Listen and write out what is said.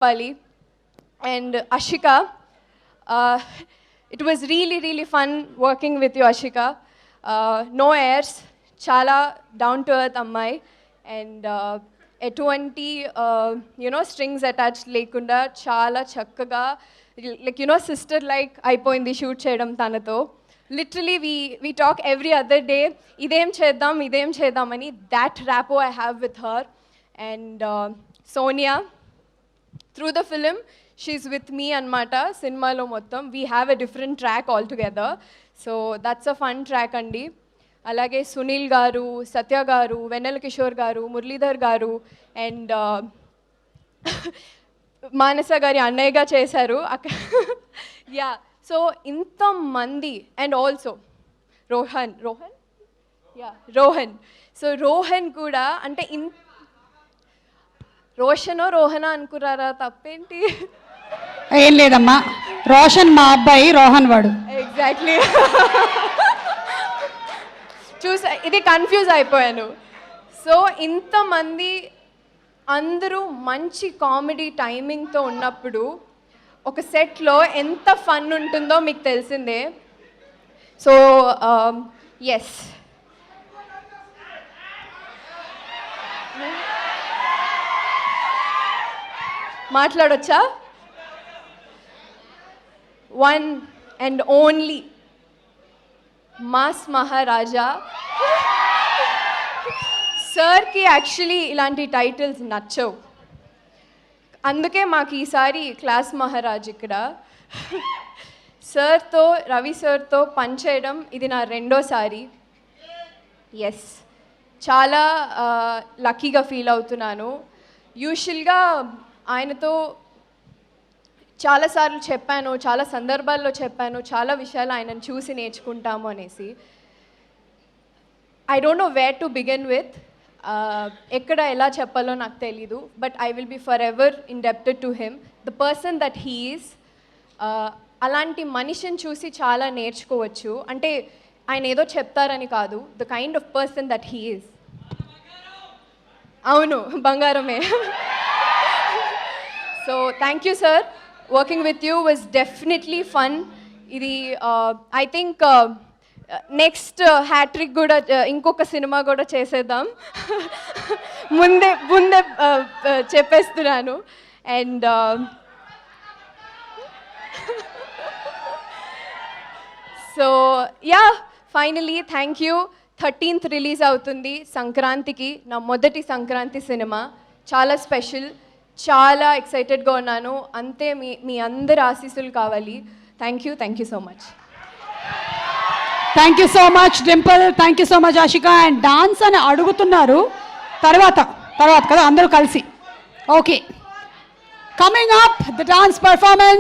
Pali and Ashika. It was really fun working with you, Ashika. No airs, chala down to earth ammai, and ఎటువంటి strings attached లేకుండా చాలా చక్కగా like sister like అయిపోయింది shoot చేయడం తనతో. Literally we talk every other day, ఇదేం చేద్దాం అని. That rapport I have with her. And Sonia, through the film, she's with me anamata cinemalo mottam. We have a different track altogether, so that's a fun track andi. Alage Sunil garu, Satya garu, Venel Kishore garu, Murlidhar garu, and Manasa gari annayga chesaru. Yeah, so inta mandi, and also Rohan, yeah, Rohan. So Rohan kuda ante రోషనో రోహనా అనుకున్నారా? తప్పేంటి? ఏం లేదమ్మా, రోషన్ మా అబ్బాయి, రోహన్ వాడు. Exactly. చూసా, ఇది confuse అయిపోయాను. సో ఇంతమంది అందరూ మంచి కామెడీ టైమింగ్తో ఉన్నప్పుడు ఒక సెట్లో ఎంత ఫన్ ఉంటుందో మీకు తెలిసిందే. సో ఎస్, మాట్లాడొచ్చా? One and only mass Maharaja సార్కి యాక్చువల్లీ ఇలాంటి టైటిల్స్ నచ్చవు, అందుకే మాకు ఈసారి క్లాస్ మహారాజ్ ఇక్కడ. సార్తో, రవి సార్తో పనిచేయడం ఇది నా రెండోసారి. ఎస్, చాలా లక్కీగా ఫీల్ అవుతున్నాను. యూజువల్గా ఆయనతో చాలాసార్లు చెప్పాను, చాలా సందర్భాల్లో చెప్పాను, చాలా విషయాలు ఆయనను చూసి నేర్చుకుంటాము అనేసి. I don't know where to begin with, ఎక్కడ ఎలా చెప్పాలో నాకు తెలీదు. But I will be for ever indebted to him, the person that he is. అలాంటి మనిషిని చూసి చాలా నేర్చుకోవచ్చు. అంటే ఆయన ఏదో చెప్తారని కాదు, the kind of person that he is. అవును, బంగారమే. So thank you sir, working with you was definitely fun. Idi I think next hat trick kuda inkoka cinema kuda chesedam. munde cheppestunanu. And so yeah, finally thank you. 13th release అవుతుంది సంక్రాంతికి, నా మొదటి Sankranti cinema. చాలా special, చాలా ఎక్సైటెడ్గా ఉన్నాను. అంతే మీ అందరి ఆశీస్సులు కావాలి. Thank you so much. Thank you so much Dimple, thank you so much Ashika. And dance అని అడుగుతున్నారు, తర్వాత కదా అందరూ కలిసి. Okay, coming up the dance performance.